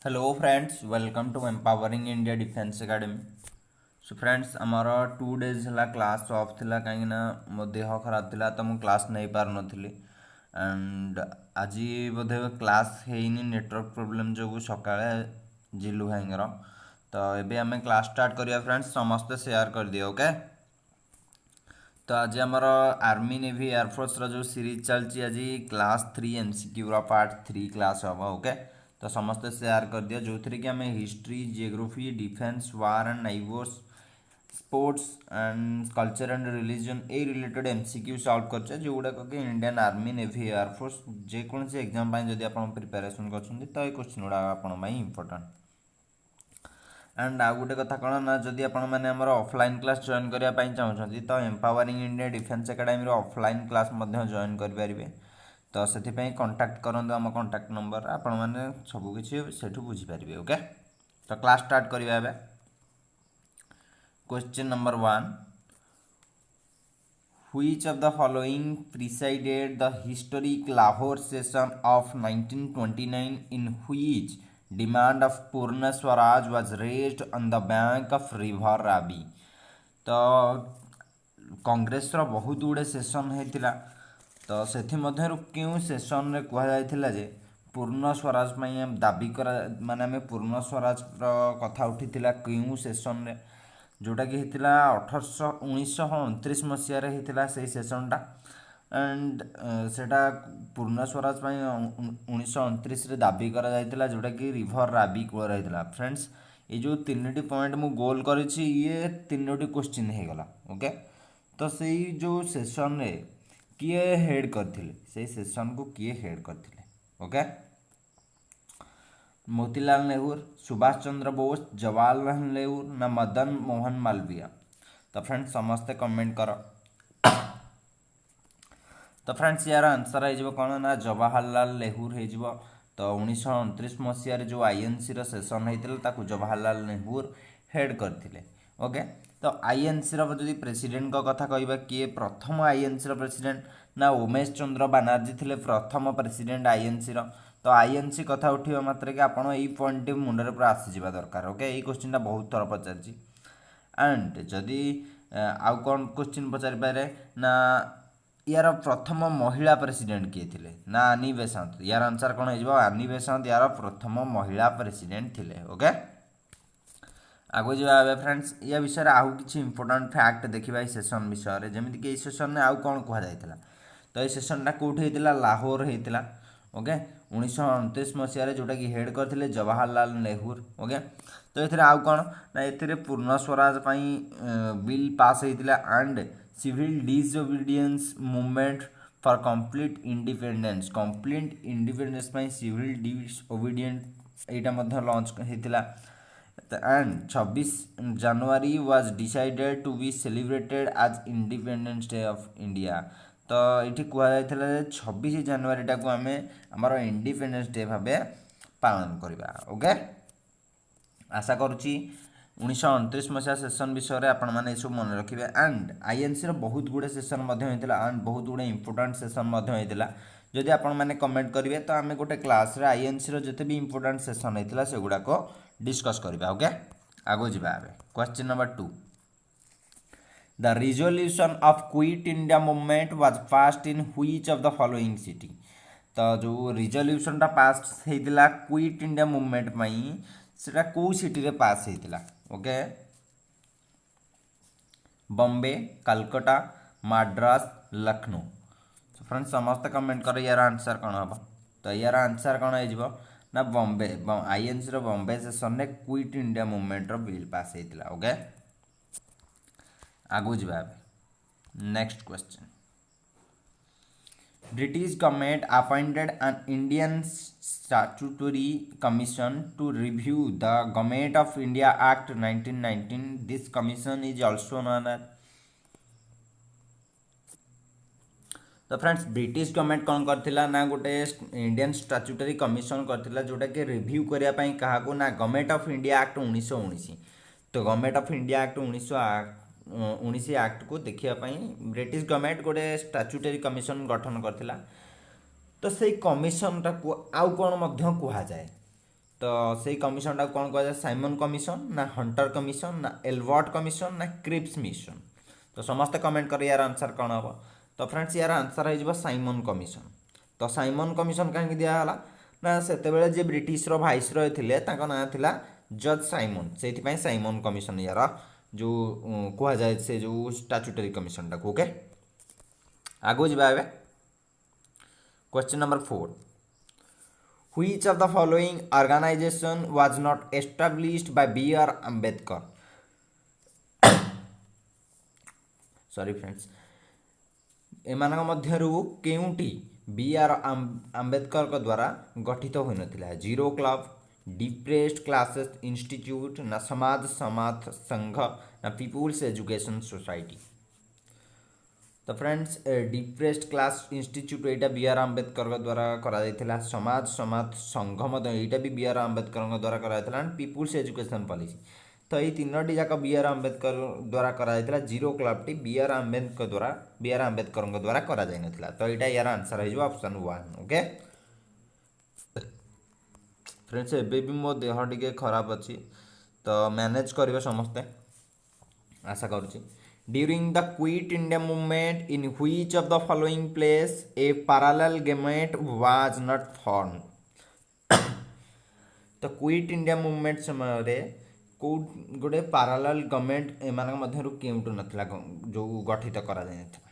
Hello friends, welcome to empowering India defence academy. So friends, आमर 2 days है class of थिला कहीं मो देह खराब थिला तो मुझे क्लास नहीं पार नी एंड आज बोधे क्लास हैनी नेटवर्क प्रोब्लेम जो सकाଳେ जिलू भाईर तो ये आम क्लास स्टार्ट करिया फ्रेंड्स समस्ते शेयर कर दिए ओके। तो आज आमर आर्मी नेवी एयरफोर्स जो सीरीज चलती आज क्लास 3 MCQ पार्ट 3 क्लास हम ओके। तो समस्ते शेयर कर दिया जो थी कि आम history geography defence war and नाइवर्स sports and culture and religion ए रिलेटेड MCQ सॉल्व कर जो गुड़ाक कि इंडियन आर्मी नेवी एयरफोर्स जेकोसी एग्जाम जब आप प्रिपेरेसन कर ये क्वेश्चन गुड़ा आप इम्पोर्टाट। एंड आउ गोटे कथा कौन ना जदि आपमर ऑफलाइन क्लास जॉइन करने चाहते तो empowering India defence academy offline class join करेंगे। तो से कंटाक्ट करूँ आम कंटाक्ट नंबर आपण मैंने सबकि से बुझीपारे ओके। तो क्लास स्टार्ट करवा। Question number 1, which of the following presided the historic Lahore session of 1929 in which demand of Purna Swaraj was raised on the bank of river Ravi? तो कांग्रेस रो बहुत गुड़े session होता तो से क्यों सेसन रे कहुला जे पूर्ण स्वराज दाबी करा माने आम पूर्ण स्वराज कथा उठी क्यों सेसन रे जोटा कि होता 1929 मसीह होता से सेसनटा एंड सेटा पूर्ण स्वराज 1929 दाबी करा जोटा कि रिभर राबी कूल होता। फ्रेंड्स ये जो 3टी पॉइंट मु गोल कर ये 3टी क्वेश्चन होगला ओके। तो से जो सेसन रे किए हेड करथिले से सेसन को किए हेड करथिले ओके। मोतीलाल नेहरू, सुभाष चंद्र बोस, जवाहरलाल नेहरू ना मदन मोहन मालवीय। तो फ्रेंड्स समस्ते कमेंट कर। तो फ्रेंड्स यार आंसर हो कौन ना जवाहरलाल नेहरू हो। तो 1929 मसीह जो आईएनसी रो सेसन होता जवाहरलाल नेहरू हेड करथिले ओके। तो आईएनसी रो जदि प्रेसिडेंट को कथा कहबा किए प्रथम आईएनसी रो प्रेसिडेंट ना उमेश चंद्र बनर्जी थिले प्रथम प्रेसिडेंट आईएनसी रो। तो आईएनसी कथा उठा मात्र कि आपड़ यही पॉइंट मुंडे पूरा आसीजा दरकार ओके। यही क्वेश्चन बहुत थर पचार एंड जदि आउ कौन क्वेश्चन पचारि पारे ना यार प्रथम महिला प्रेसिडेंट किए थे ना आनी बेसांत। यार आंसर कौन हो आनी बेसांत यार प्रथम महिला प्रेसिडेंट थिले ओके। आगो जा फ्रेंड्स या विषय आउ कि इंपोर्टाट फैक्ट देखा सेसन विषय जमीक कि सेसन में आउ कौन कहुला। तो ये सेसनटा कौटी होता लाहौर होता ओके 1929 मसीह जोटा कि हेड करते जवाहरलाल नेहरू ओके। तो ये आउ कौन ना ये पूर्ण स्वराज बिल पास होता and civil disobedience movement for complete independence civil disobedient यहाँ लॉन्च होता and 26 January was decided to be celebrated as independence day of India. तो ये कहला 26 जनवरी टाक आम आमर इंडिपेंडेंस डे भाव पालन करवा ओके। आशा करुच्ची 1929 मसीहा सेसन विषय आपण मैंने सब मन रखिए एंड आईएनसी बहुत गुड़े सेसन होता एंड बहुत गुड़े इंपोर्टाट सेसन होता। जदि आपण मैंने कमेंट करेंगे तो आम गोटे क्लास आईएनसी जिते भी इंपोर्टाट सेसन होता से गुड़ाक डिस्कस करवा ओके। आगो जा question number 2, The resolution of Quit India movement was passed in which of the following city? तो जो रिजोल्यूशनटा पास होता क्विट इंडिया मूवमेंट से कौ सिटी रे पास होता ओके। बॉम्बे, कलकत्ता, मद्रास, लखनऊ। तो फ्रेंड्स समस्त कमेंट कर यार आंसर कौन हम। तो यार आंसर कौन हो ना बॉम्बे आईएनसी रो बॉम्बे सेसन में क्विट इंडिया मूवमेंट रो बिल पास होता ओके। आगू जा next question, British government appointed an Indian statutory commission to review the Government of India Act 1919. This commission is also known as। तो friends British government कौन करथिला ना गोटे Indian स्टाच्यूटरी commission करथिला जोटा कि review करिया पई काहाको ना गवर्नमेंट ऑफ इंडिया एक्ट 1919। तो government of India act 1919 act को देखिया पई ब्रिटिश गवर्नमेंट गोटे स्टाच्यूटरी कमिशन गठन करथिला। तो से कमिशनटा को आउ कौन मध्य कहुए तो से कमिशनटा कौन कहुए साइमन कमिशन ना हंटर कमिशन ना एलवर्ट कमिशन ना क्रिप्स मिशन। तो समस्ते कमेंट कर यार आंसर कौन हम। तो फ्रेंड्स यार आंसर हो साइमन कमिशन। तो साइमन कमिशन कहीं दिहला ना से जे ब्रिटिशर भाइसरय थे ना था जज साइमन से साइमन कमिशन यार जो कह जाए से जो स्टाच्यूटरी कमिशन टाक। ओके आगो जा question number 4 which of the following organisation was not established by B R Ambedkar. Sorry friends एमान मध्यरु केउटी बी आर अम्बेडकर द्वारा गठित हो नथिला zero club depressed classes institute ना समाज समाज संघ ना पीपुल्स एजुकेशन सोसाइटी। तो फ्रेंड्स डिप्रेस्ड क्लास इंस्टीट्यूट यहाँ बी आर अम्बेडकर द्वारा करा समाज समाज संघ यहाँ भी बी आर अम्बेडकर द्वारा करा पीपुल्स एजुकेशन पॉलिसी। तो ये तीनोटी जाक बी आर अम्बेडकर द्वारा करा zero club T B R Ambedkar द्वारा करा ना। तो यहाँ यार आंसर हो ऑप्शन 1। ओके फ्रेंड्स एबे भी मो देह टिके खराब अच्छी तो मैनेज करिवे समस्ते आशा करुँची। During the quit India movement in which of the following place a parallel government was not form. तो क्विट इंडिया मूवमेंट समय रे को गोटे पैरेलल गवर्नमेंट एमान मध्यरु केउटु नथिला जो गठित करा जाय नथिला।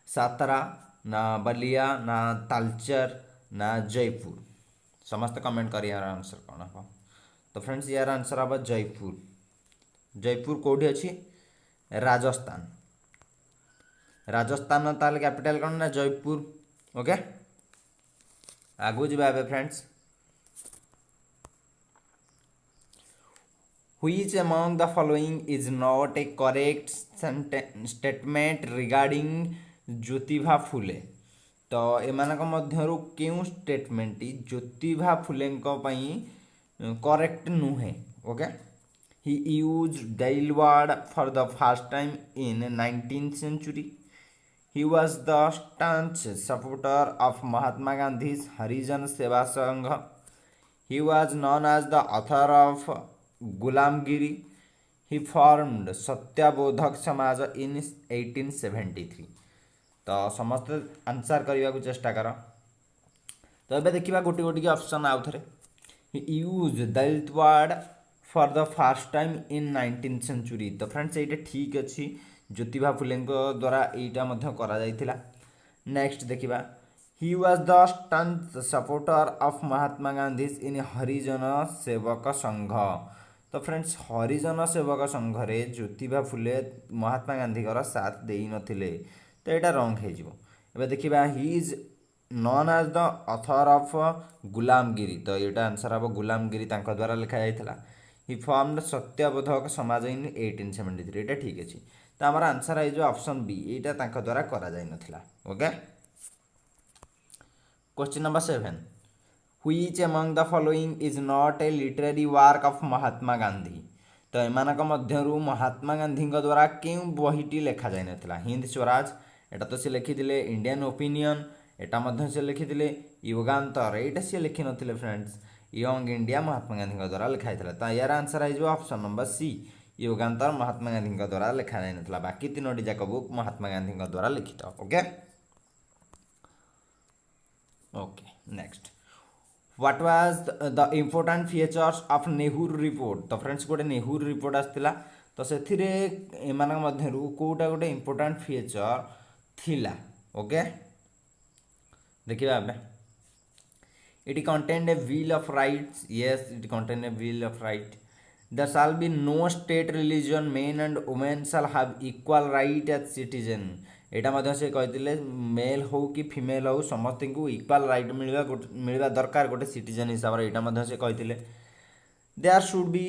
सातारा ना बलिया ना तालचर ना जयपुर। समस्त कमेंट कर यार आंसर कौन हम। तो फ्रेंड्स यार आंसर हम जयपुर। जयपुर कौटी अच्छी राजस्थान। राजस्थान ताल कैपिटल कौन ना जयपुर। ओके आगु जा friends which among the following is not a correct statement regarding Jyotiba Phule. तो एमान मध्यरु केउ स्टेटमेंट ज्योतिबा फुले करेक्ट नुहे। Okay he use dial word for the first time in 19th century. He was the staunch supporter of Mahatma Gandhi's Harijan Seva Sangha. He was known as the author of Gulamgiri. He formed Satyabodhak Samaj in 1873. तो समस्त answer करने को चेष्टा कर। तो ये देखा गोटे गोटे ऑप्शन आउ थे use Dalit word for the first time in 19th century। तो फ्रेंड्स ये ठीक अच्छी ज्योतिबा फुले द्वारा यहाँ करा। नेक्स्ट देखा he was the staunch supporter of Mahatma Gandhi in Harijan Sevak Sangh. तो फ्रेंड्स हरिजन सेवक संघ रे ज्योतिबा फुले महात्मा गांधी साथ दे नथिले। तो यहाँ रंग हो देखा he is known as the author of Gulamgiri. तो यहाँ आंसर हम गुलामगिरी द्वारा लिखा जाता। ही फॉर्म्ड सत्यबोधक समाज इन 1873। यहाँ ठीक अच्छे। तो आम आंसर है ऑप्शन बी यहाँ द्वारा करा जाय नथिला। Okay question number 7 which among the following is not a literary work of Mahatma Gandhi. तो एमानक मध्यरु महात्मा गांधी द्वारा क्यों बहीटी लिखा जाय नथिला। हिंद स्वराज एटा तो से लिखिथिले इंडियन ओपिनियन एटा से लिखिथिले युगांतर एटा से लिखि नथिले friends young India Mahatma Gandhi द्वारा लिखाई। तो यार आंसर है ऑप्शन नंबर सी युगांतर महात्मा गांधी द्वारा लिखा जाय नथिला। बाकी तीनोटी जाक बुक महात्मा गांधी द्वारा लिखित। Okay okay next what was the important features of Nehru report. तो फ्रेंड्स गोटे नेहरू रिपोर्ट आसला। तो से एमान मध्यरु कोटा गोटे इम्पोर्टेंट फीचर थिला। ओके देखिए it contained a bill of rights. Yes it contained a bill of right. There shall be no state religion men and women shall have equal right as citizen. यहाँ से कहते mail हो कि female हो समस्त को equal right मिलवा दरकार गोटे सिटीजन हिसाब से। यहाँ से कहते there should be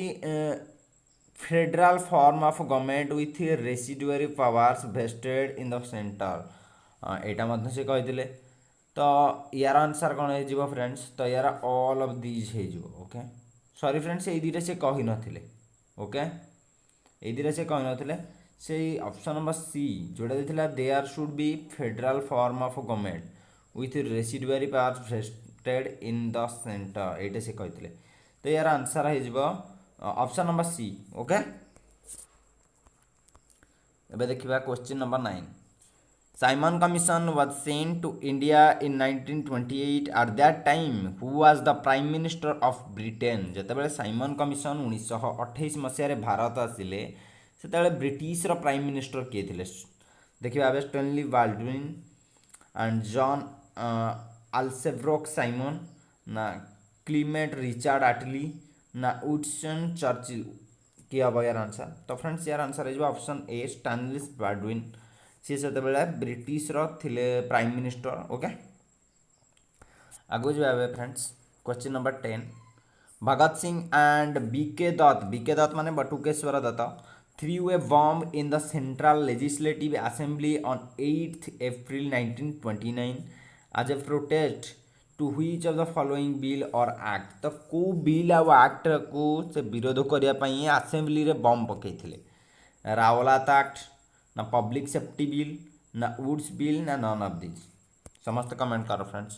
federal form of government with residuary powers vested in the centre. यहाँ से कहते। तो यार आंसर कौन हो फ्रेंड्स। तो यार ऑल ऑफ दीज हो। ओके सॉरी फ्रेंड्स ये दुईटा से कही नथिले। ओके ये दुईटा से कही नथिले से ऑप्शन नंबर सी जोड़ा देथिला there should be federal form of government with residuary powers sited in the centre ये से कहते तो यार आंसर हो ऑप्शन नंबर सी ओके एबे देखिबा question number 9 Simon Commission was sent to India in 1928 at that time who was the prime minister of Britain ଯେତେବେଳେ Simon commission 1928 ମସିହାରେ ଭାରତ ଆସିଲେ ସେତେବେଳେ ବ୍ରିଟିଶର ପ୍ରାଇମ୍ ମିନିଷ୍ଟର କିଏ ଥିଲେ ଦେଖିବା ଏବେ ଷ୍ଟେନଲି ବାଲ୍ଡୱିନ୍ ଆଣ୍ଡ ଜନ୍ ଆଲସେବ୍ରୋକ୍ ସାଇମନ ନା କ୍ଲିମେଟ୍ रिचार्ड आटली ना उडसन चर्चिल किए हम यार आंसर तो फ्रेंड्स यार आंसर हो ऑप्शन ए स्टैनली बाल्डविन सी से ब्रिटिश रे प्राइम मिनिस्टर ओके आगु जा friends question number 10 Bhagat Singh and B K Dutt माने Batukeshwar Dutt threw a bomb in the central legislative assembly on 8th April 1929 as a protest to which of the following bill or act तो को bill आ act को से विरोध करने assembly रे बम पकई रावलात एक्ट ना public safety bill ना वुड्स बिल ना नन ऑफ दिस समस्त कमेंट कर फ्रेंड्स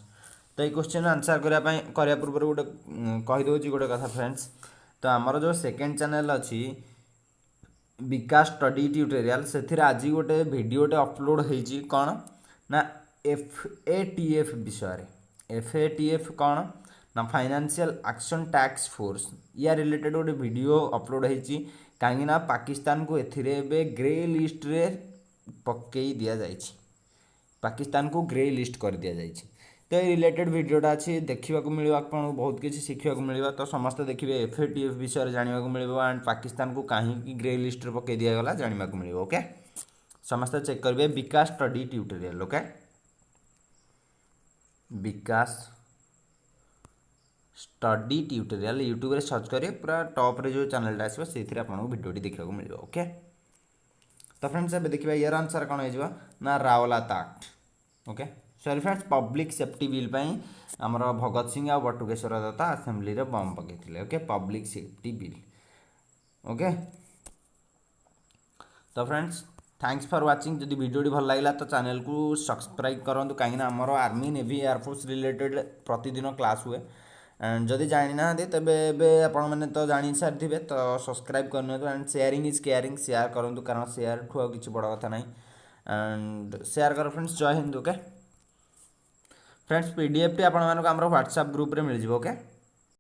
तो ये क्वेश्चन आंसर करने पूर्व गोटे कहीदे गोटे कथा फ्रेंड्स तो आमर जो सेकेंड चैनल अच्छी विकास स्टडी ट्यूटोरियल से आज गोटे भिडियोटे अपलोड होती कौन ना FATF विषय FATF कौन ना फाइनेंशियल एक्शन टैक्स फोर्स या रिलेटेड गोटे वीडियो अपलोड होती कहीं पाकिस्तान को एथिरे ग्रे लिस्ट रे पकई दि जाए पाकिस्तान को ग्रे लिस्ट कर दि जाए तो ये रिलेटेड वीडियोटा अच्छी देखा मिले आपको बहुत किसी शिखा मिले तो समस्त देखिए FATF विषय जानवा मिले एंड पाकिस्तान को कहीं ग्रे लिस्ट रे पकई दिगला जानवा मिले ओके समस्त चेक करेंगे विकास स्टडी ट्यूटोरियल ओके विकास स्टडी ट्यूटोरियल यूट्यूब रे सर्च करेंगे पूरा टॉप रे जो चैनल आसो से आपको वीडियोटी देखा मिले ओके तो फ्रेंड्स अब देखिए यार आंसर कौन हो ना Rowlatt act okay sorry friends public safety bill आमर भगत सिंह आ बटुकेश्वर दत्त आसेम्बली रे बम पकई okay public safety bill okay तो फ्रेंड्स थैंक्स फॉर वाचिंग जदि वीडियो भल लगा तो चैनल को सब्सक्राइब करूँ कहीं आमर आर्मी नेवी एयरफोर्स रिलेटेड प्रतिदिन क्लास हुए एंड जदि जानी ना तेबे आपण मैंने तो जानी सारी थे तो सब्सक्राइब करनी and sharing is caring share करूँ कारण शेयर ठू किसी बड़ कथा ना एंड शेयर कर फ्रेंड्स जय Hind okay friends PDF T आपण व्हाट्सएप ग्रुप रे मिल जाए ओके।